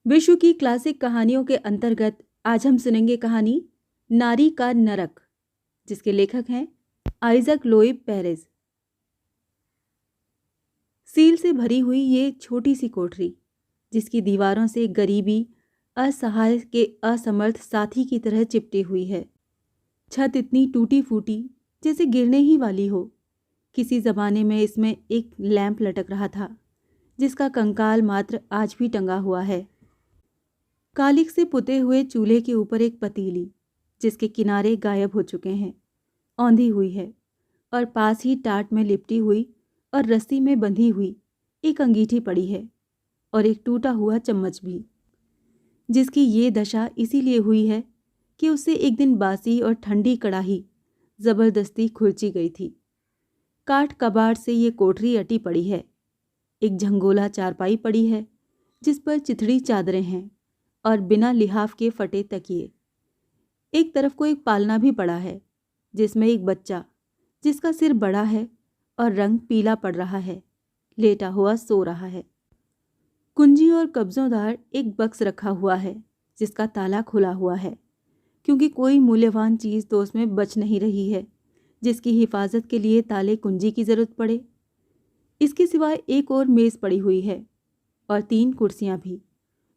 विश्व की क्लासिक कहानियों के अंतर्गत आज हम सुनेंगे कहानी नारी का नरक, जिसके लेखक हैं आइजक लोइब पेरेज। सील से भरी हुई ये छोटी सी कोठरी, जिसकी दीवारों से गरीबी असहाय के असमर्थ साथी की तरह चिपटी हुई है। छत इतनी टूटी फूटी जैसे गिरने ही वाली हो। किसी जमाने में इसमें एक लैंप लटक रहा था, जिसका कंकाल मात्र आज भी टंगा हुआ है। कालिक से पुते हुए चूल्हे के ऊपर एक पतीली, जिसके किनारे गायब हो चुके हैं, औंधी हुई है, और पास ही टाट में लिपटी हुई और रस्सी में बंधी हुई एक अंगीठी पड़ी है, और एक टूटा हुआ चम्मच भी, जिसकी ये दशा इसीलिए हुई है कि उससे एक दिन बासी और ठंडी कड़ाही जबरदस्ती खुरची गई थी। काठ कबाड़ से ये कोठरी अटी पड़ी है। एक झंगोला चारपाई पड़ी है, जिस पर चिथड़ी चादरें हैं और बिना लिहाफ के फटे तकिए। एक तरफ को एक पालना भी पड़ा है, जिसमें एक बच्चा, जिसका सिर बड़ा है और रंग पीला पड़ रहा है, लेटा हुआ सो रहा है। कुंजी और कब्जोंदार एक बक्स रखा हुआ है, जिसका ताला खुला हुआ है, क्योंकि कोई मूल्यवान चीज़ तो उसमें बच नहीं रही है जिसकी हिफाजत के लिए ताले कुंजी की ज़रूरत पड़े। इसके सिवाय एक और मेज़ पड़ी हुई है और 3 कुर्सियाँ भी,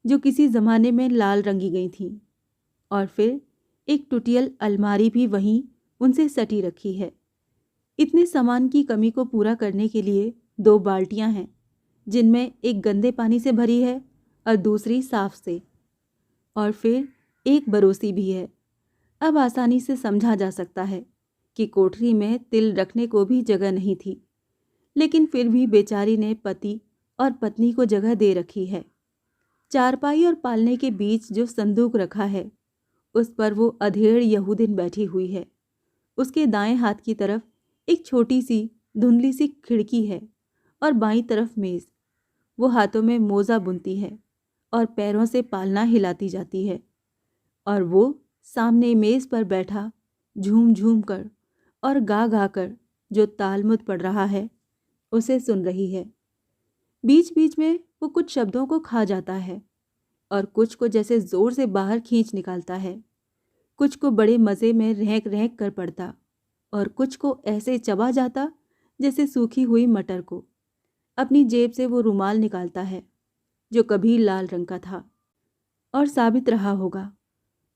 जो किसी ज़माने में लाल रंगी गई थीं, और फिर एक टुटियल अलमारी भी वहीं उनसे सटी रखी है। इतने सामान की कमी को पूरा करने के लिए 2 बाल्टियां हैं, जिनमें एक गंदे पानी से भरी है और दूसरी साफ से, और फिर एक बरोसी भी है। अब आसानी से समझा जा सकता है कि कोठरी में तिल रखने को भी जगह नहीं थी, लेकिन फिर भी बेचारी ने पति और पत्नी को जगह दे रखी है। चारपाई और पालने के बीच जो संदूक रखा है, उस पर वो अधेड़ यहूदिन बैठी हुई है। उसके दाएं हाथ की तरफ एक छोटी सी धुंधली सी खिड़की है और बाईं तरफ मेज। वो हाथों में मोजा बुनती है और पैरों से पालना हिलाती जाती है, और वो सामने मेज पर बैठा झूम झूम कर और गा गा कर जो तालमुद पड़ रहा है, उसे सुन रही है। बीच बीच में वो कुछ शब्दों को खा जाता है और कुछ को जैसे जोर से बाहर खींच निकालता है, कुछ को बड़े मज़े में रहक रहक कर पड़ता, और कुछ को ऐसे चबा जाता जैसे सूखी हुई मटर को। अपनी जेब से वो रुमाल निकालता है, जो कभी लाल रंग का था और साबित रहा होगा।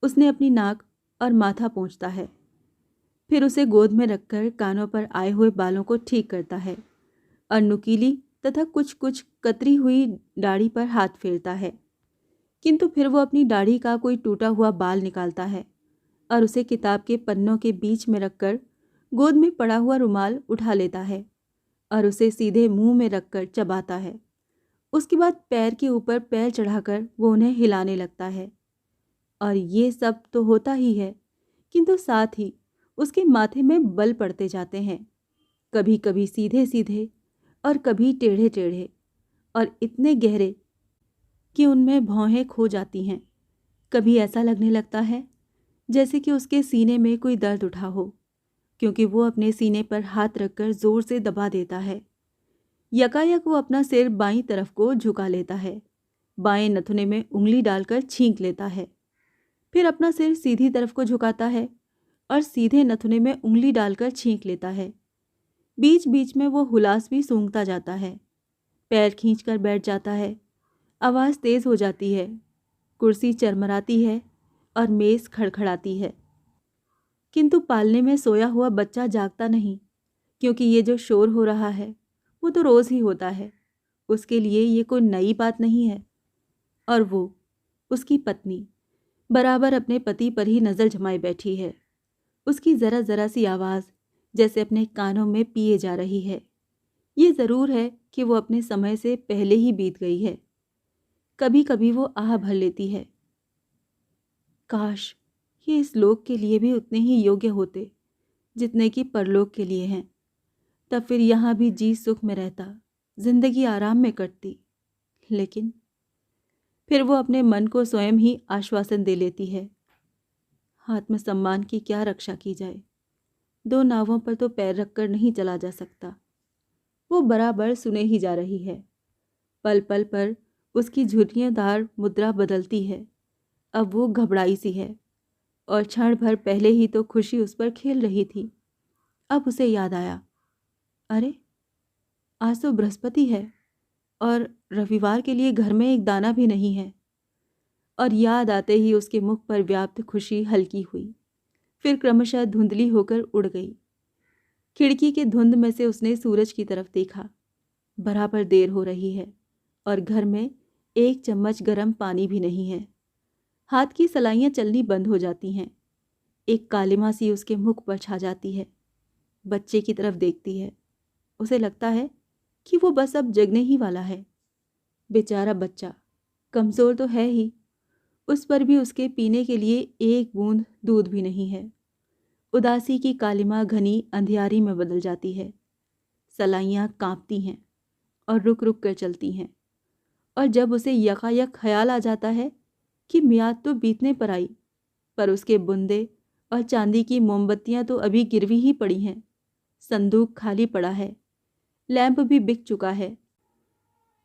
उसने अपनी नाक और माथा पोंछता है, फिर उसे गोद में रखकर कानों पर आए हुए बालों को ठीक करता है और नुकीली तथा कुछ कुछ कतरी हुई दाढ़ी पर हाथ फेरता है। किंतु फिर वो अपनी दाढ़ी का कोई टूटा हुआ बाल निकालता है और उसे किताब के पन्नों के बीच में रखकर गोद में पड़ा हुआ रुमाल उठा लेता है और उसे सीधे मुंह में रखकर चबाता है। उसके बाद पैर के ऊपर पैर चढ़ाकर वो उन्हें हिलाने लगता है। और ये सब तो होता ही है, किंतु साथ ही उसके माथे में बल पड़ते जाते हैं, कभी कभी सीधे सीधे और कभी टेढ़े टेढ़े, और इतने गहरे कि उनमें भौहें खो जाती हैं। कभी ऐसा लगने लगता है जैसे कि उसके सीने में कोई दर्द उठा हो, क्योंकि वो अपने सीने पर हाथ रखकर जोर से दबा देता है। यकायक वो अपना सिर बाईं तरफ को झुका लेता है, बाएं नथुने में उंगली डालकर छींक लेता है, फिर अपना सिर सीधी तरफ को झुकाता है और सीधे नथुने में उंगली डालकर छींक लेता है। बीच बीच में वो हुलास भी सूंघता जाता है, पैर खींचकर बैठ जाता है। आवाज़ तेज हो जाती है, कुर्सी चरमराती है और मेज खड़खड़ाती है। किंतु पालने में सोया हुआ बच्चा जागता नहीं, क्योंकि ये जो शोर हो रहा है वो तो रोज़ ही होता है। उसके लिए ये कोई नई बात नहीं है। और वो, उसकी पत्नी, बराबर अपने पति पर ही नज़र जमाए बैठी है। उसकी ज़रा ज़रा सी आवाज़ जैसे अपने कानों में पिए जा रही है। ये ज़रूर है कि वो अपने समय से पहले ही बीत गई है। कभी कभी वो आह भर लेती है, काश ये इस लोक के लिए भी उतने ही योग्य होते जितने कि परलोक के लिए हैं। तब फिर यहाँ भी जी सुख में रहता, जिंदगी आराम में कटती। लेकिन फिर वो अपने मन को स्वयं ही आश्वासन दे लेती है, आत्मसम्मान की क्या रक्षा की जाए। 2 नावों पर तो पैर रखकर नहीं चला जा सकता। वो बराबर सुने ही जा रही है। पल पल पर उसकी झुर्रियाँदार मुद्रा बदलती है। अब वो घबराई सी है और क्षण भर पहले ही तो खुशी उस पर खेल रही थी। अब उसे याद आया, अरे आज तो बृहस्पति है और रविवार के लिए घर में एक दाना भी नहीं है। और याद आते ही उसके मुख पर व्याप्त खुशी हल्की हुई, फिर क्रमशः धुंधली होकर उड़ गई। खिड़की के धुंध में से उसने सूरज की तरफ देखा। बराबर देर हो रही है और घर में एक चम्मच गर्म पानी भी नहीं है। हाथ की सलाइयाँ चलनी बंद हो जाती हैं। एक कालिमा सी उसके मुख पर छा जाती है। बच्चे की तरफ देखती है। उसे लगता है कि वो बस अब जगने ही वाला है। बेचारा बच्चा, कमज़ोर तो है ही, उस पर भी उसके पीने के लिए एक बूंद दूध भी नहीं है। उदासी की कालिमा घनी अंधियारी में बदल जाती है। सलाइयाँ कांपती हैं और रुक रुक कर चलती हैं। और जब उसे यकायक ख्याल आ जाता है कि मियाद तो बीतने पर आई, पर उसके बुंदे और चांदी की मोमबत्तियाँ तो अभी गिरवी ही पड़ी हैं। संदूक खाली पड़ा है, लैंप भी बिक चुका है।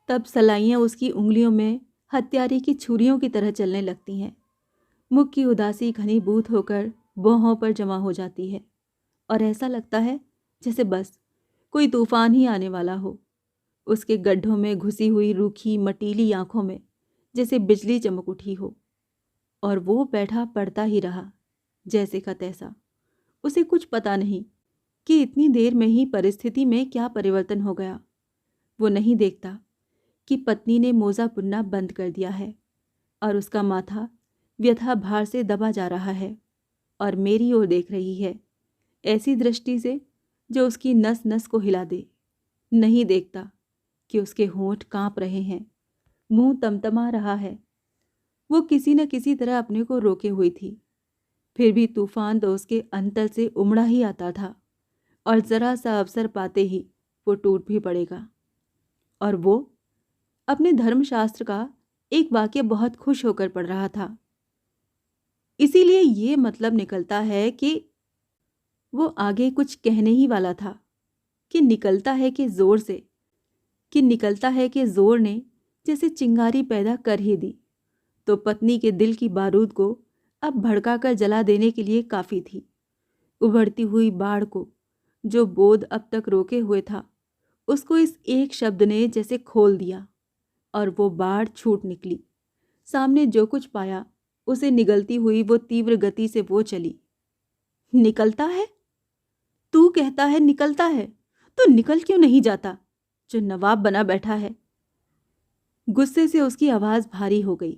तब सलाइयाँ उसकी उंगलियों में हत्यारे की छुरियों की तरह चलने लगती हैं। मुख की उदासी घनीभूत होकर भौहों पर जमा हो जाती है और ऐसा लगता है जैसे बस कोई तूफान ही आने वाला हो। उसके गड्ढों में घुसी हुई रूखी मटीली आंखों में जैसे बिजली चमक उठी हो। और वो बैठा पड़ता ही रहा, जैसे का तैसा। उसे कुछ पता नहीं कि इतनी देर में ही परिस्थिति में क्या परिवर्तन हो गया। वो नहीं देखता कि पत्नी ने मोजा बुनना बंद कर दिया है और उसका माथा व्यथा भार से दबा जा रहा है और मेरी ओर देख रही है, ऐसी दृष्टि से जो उसकी नस नस को हिला दे। नहीं देखता कि उसके होंठ कांप रहे हैं, मुंह तमतमा रहा है। वो किसी न किसी तरह अपने को रोके हुई थी, फिर भी तूफान तो उसके अंतर से उमड़ा ही आता था और ज़रा सा अवसर पाते ही वो टूट भी पड़ेगा। और वो अपने धर्मशास्त्र का एक वाक्य बहुत खुश होकर पढ़ रहा था। इसीलिए ये मतलब निकलता है कि वो आगे कुछ कहने ही वाला था कि निकलता है कि जोर ने जैसे चिंगारी पैदा कर ही दी, तो पत्नी के दिल की बारूद को अब भड़का कर जला देने के लिए काफ़ी थी। उभरती हुई बाढ़ को जो बोध अब तक रोके हुए था, उसको इस एक शब्द ने जैसे खोल दिया और वो बाढ़ छूट निकली। सामने जो कुछ पाया उसे निगलती हुई वो तीव्र गति से वो चली। निकलता है? तू कहता है निकलता है, तो निकल क्यों नहीं जाता जो नवाब बना बैठा है? गुस्से से उसकी आवाज़ भारी हो गई।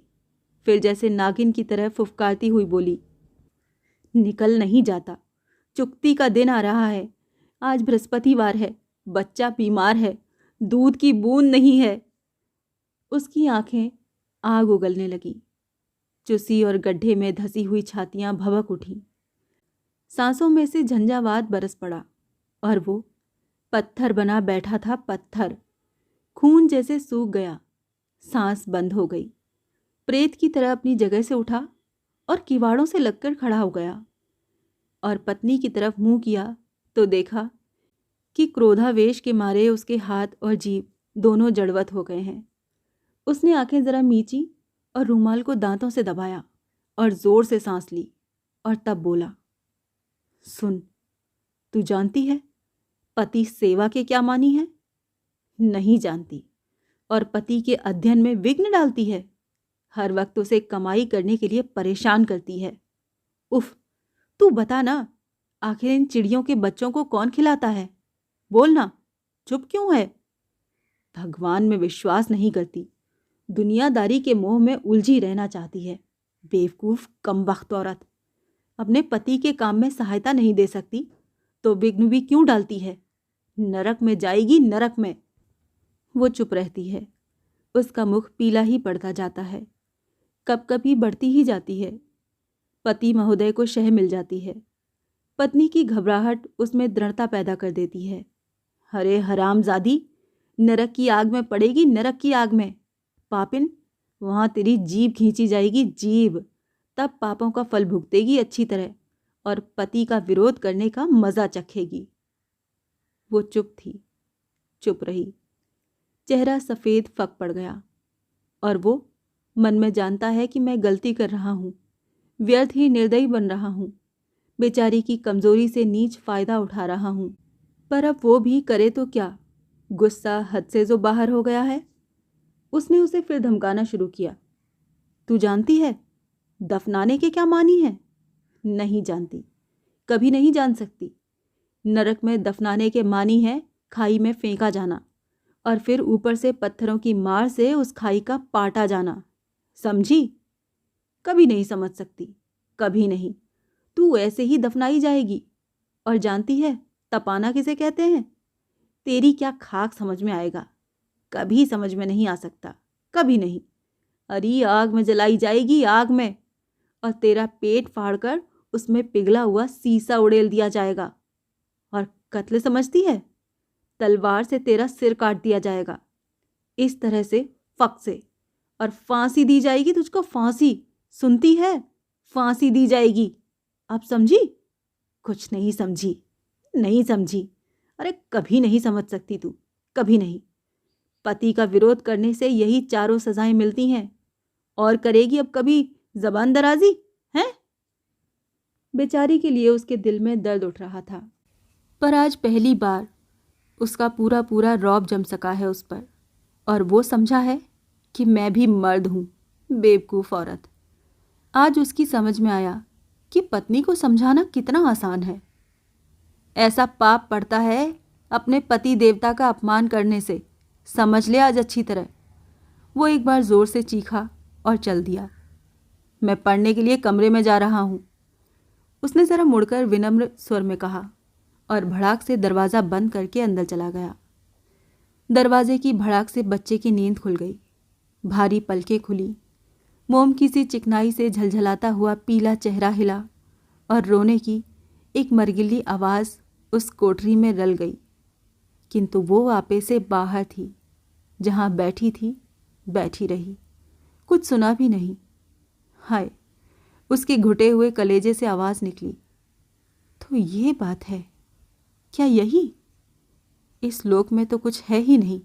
फिर जैसे नागिन की तरह फुफकारती हुई बोली, निकल नहीं जाता। चुकती का दिन आ रहा है। आज बृहस्पतिवार है, बच्चा बीमार है, दूध की बूंद नहीं है। उसकी आंखें आग उगलने लगीं। चुसी और गड्ढे में धसी हुई छातियां भभक उठीं। सांसों में से झंझावात बरस पड़ा और वो पत्थर बना बैठा था। पत्थर खून जैसे सूख गया, सांस बंद हो गई। प्रेत की तरह अपनी जगह से उठा और किवाड़ों से लगकर खड़ा हो गया और पत्नी की तरफ मुंह किया तो देखा कि क्रोधावेश के मारे उसके हाथ और जीभ दोनों जड़वत हो गए हैं। उसने आंखें जरा मींची और रूमाल को दांतों से दबाया और जोर से सांस ली और तब बोला, सुन, तू जानती है पति सेवा के क्या मानी है? नहीं जानती। और पति के अध्ययन में विघ्न डालती है। हर वक्त उसे कमाई करने के लिए परेशान करती है। उफ, तू बता ना, आखिर इन चिड़ियों के बच्चों को कौन खिलाता है? बोलना, चुप क्यों है? भगवान में विश्वास नहीं करती, दुनियादारी के मोह में उलझी रहना चाहती है। बेवकूफ कमबख्त औरत, अपने पति के काम में सहायता नहीं दे सकती तो विघ्न भी क्यों डालती है? नरक में जाएगी, नरक में। वो चुप रहती है। उसका मुख पीला ही पड़ता जाता है, कभी बढ़ती ही जाती है। पति महोदय को शह मिल जाती है। पत्नी की घबराहट उसमें दृढ़ता पैदा कर देती है। अरे हरामजादी, नरक की आग में पड़ेगी, नरक की आग में। पापिन, वहाँ तेरी जीभ खींची जाएगी, जीभ। तब पापों का फल भुगतेगी अच्छी तरह और पति का विरोध करने का मज़ा चखेगी। वो चुप थी, चुप रही। चेहरा सफ़ेद फक पड़ गया। और वो मन में जानता है कि मैं गलती कर रहा हूँ, व्यर्थ ही निर्दयी बन रहा हूँ, बेचारी की कमजोरी से नीच फायदा उठा रहा हूँ। पर अब वो भी करे तो क्या, गुस्सा हद से जो बाहर हो गया है। उसने उसे फिर धमकाना शुरू किया। तू जानती है दफनाने के क्या मानी है? नहीं जानती, कभी नहीं जान सकती। नरक में दफनाने के मानी है खाई में फेंका जाना और फिर ऊपर से पत्थरों की मार से उस खाई का पाटा जाना। समझी? कभी नहीं समझ सकती, कभी नहीं। तू ऐसे ही दफनाई जाएगी। और जानती है तपाना किसे कहते हैं? तेरी क्या खाक समझ में आएगा, कभी समझ में नहीं आ सकता, कभी नहीं। अरे आग में जलाई जाएगी, आग में। और तेरा पेट फाड़कर उसमें पिघला हुआ सीसा उड़ेल दिया जाएगा। और कत्ल समझती है? तलवार से तेरा सिर काट दिया जाएगा, इस तरह से, फक से। और फांसी दी जाएगी तुझको, फांसी। सुनती है? फांसी दी जाएगी। अब समझी? कुछ नहीं समझी, नहीं समझी। अरे कभी नहीं समझ सकती तू, कभी नहीं। पति का विरोध करने से यही चारों सजाएं मिलती हैं। और करेगी अब कभी जबान दराजी है? बेचारी के लिए उसके दिल में दर्द उठ रहा था, पर आज पहली बार उसका पूरा पूरा रौब जम सका है उस पर। और वो समझा है कि मैं भी मर्द हूँ, बेवकूफ़ औरत। आज उसकी समझ में आया कि पत्नी को समझाना कितना आसान है। ऐसा पाप पड़ता है अपने पति देवता का अपमान करने से, समझ ले आज अच्छी तरह। वो एक बार जोर से चीखा और चल दिया। मैं पढ़ने के लिए कमरे में जा रहा हूँ, उसने ज़रा मुड़कर विनम्र स्वर में कहा और भड़ाक से दरवाज़ा बंद करके अंदर चला गया। दरवाजे की भड़ाक से बच्चे की नींद खुल गई, भारी पलकें खुली, मोम की सी चिकनाई से झलझलाता हुआ पीला चेहरा हिला और रोने की एक मरगिली आवाज़ उस कोठरी में रल गई। किंतु वो आपे से बाहर थी, जहाँ बैठी थी बैठी रही, कुछ सुना भी नहीं। हाय, उसके घुटे हुए कलेजे से आवाज़ निकली। तो ये बात है क्या? यही? इस लोक में तो कुछ है ही नहीं,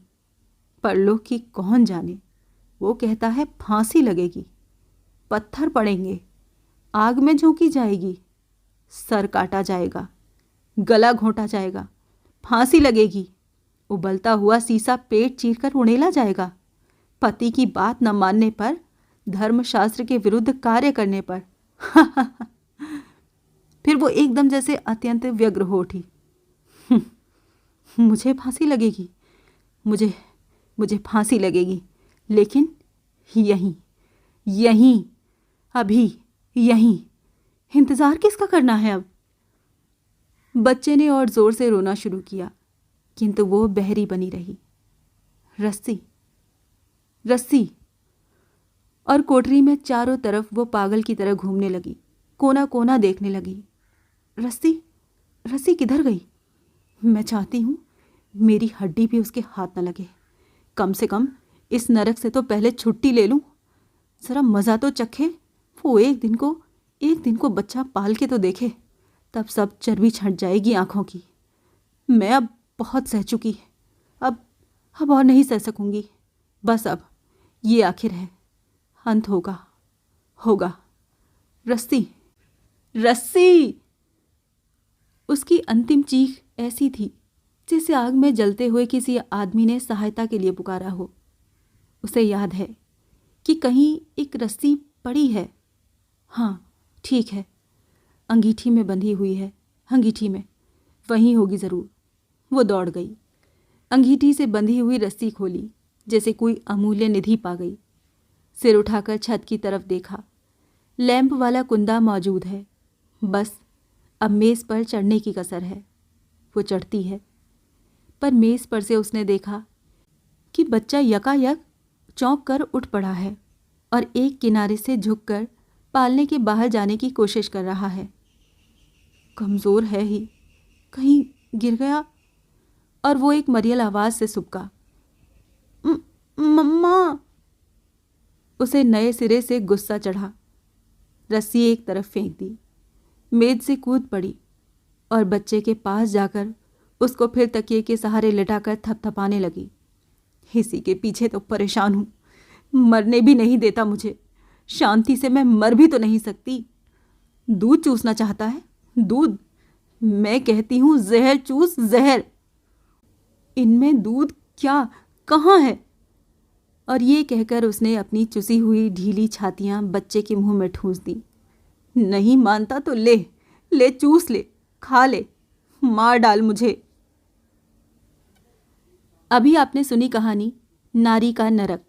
परलोक की कौन जाने। वो कहता है फांसी लगेगी, पत्थर पड़ेंगे, आग में झोंकी जाएगी, सर काटा जाएगा, गला घोंटा जाएगा, फांसी लगेगी, उबलता हुआ सीसा पेट चीरकर उड़ेला जाएगा, पति की बात न मानने पर, धर्मशास्त्र के विरुद्ध कार्य करने पर। फिर वो एकदम जैसे अत्यंत व्यग्र हो उठी। मुझे फांसी लगेगी, मुझे फांसी लगेगी, लेकिन यहीं, यहीं, अभी, यहीं। इंतजार किसका करना है अब? बच्चे ने और जोर से रोना शुरू किया, किंतु वो बहरी बनी रही। रस्सी, रस्सी। और कोठरी में चारों तरफ वो पागल की तरह घूमने लगी, कोना कोना देखने लगी। रस्सी, रस्सी किधर गई? मैं चाहती हूँ मेरी हड्डी भी उसके हाथ न लगे। कम से कम इस नरक से तो पहले छुट्टी ले लूँ, ज़रा मज़ा तो चखे। वो एक दिन को बच्चा पाल के तो देखे, तब सब चर्बी छंट जाएगी आँखों की। मैं अब बहुत सह चुकी, अब और नहीं सह सकूँगी। बस अब ये आखिर है, अंत होगा, होगा। रस्सी, रस्सी। उसकी अंतिम चीख ऐसी थी जैसे आग में जलते हुए किसी आदमी ने सहायता के लिए पुकारा हो। उसे याद है कि कहीं एक रस्सी पड़ी है। हाँ, ठीक है, अंगीठी में बंधी हुई है, अंगीठी में, वहीं होगी ज़रूर। वो दौड़ गई, अंगीठी से बंधी हुई रस्सी खोली, जैसे कोई अमूल्य निधि पा गई। सिर उठाकर छत की तरफ देखा, लैंप वाला कुंदा मौजूद है, बस अब मेज़ पर चढ़ने की कसर है। वो चढ़ती है, पर मेज़ पर से उसने देखा कि बच्चा यकायक चौंक कर उठ पड़ा है और एक किनारे से झुककर पालने के बाहर जाने की कोशिश कर रहा है। कमज़ोर है ही, कहीं गिर गया। और वो एक मरियल आवाज़ से सुबका, मम्मा। उसे नए सिरे से गुस्सा चढ़ा, रस्सी एक तरफ फेंक दी, मेज से कूद पड़ी और बच्चे के पास जाकर उसको फिर तकिए के सहारे लिटाकर थपथपाने लगी। इसी के पीछे तो परेशान हूँ, मरने भी नहीं देता मुझे। शांति से मैं मर भी तो नहीं सकती। दूध चूसना चाहता है? दूध? मैं कहती हूँ जहर चूस, जहर। इनमें दूध क्या, कहाँ है? और ये कहकर उसने अपनी चुसी हुई ढीली छातियां बच्चे के मुंह में ठूंस दी। नहीं मानता तो ले, ले चूस ले, खा ले, मार डाल मुझे। अभी आपने सुनी कहानी नारी का नरक।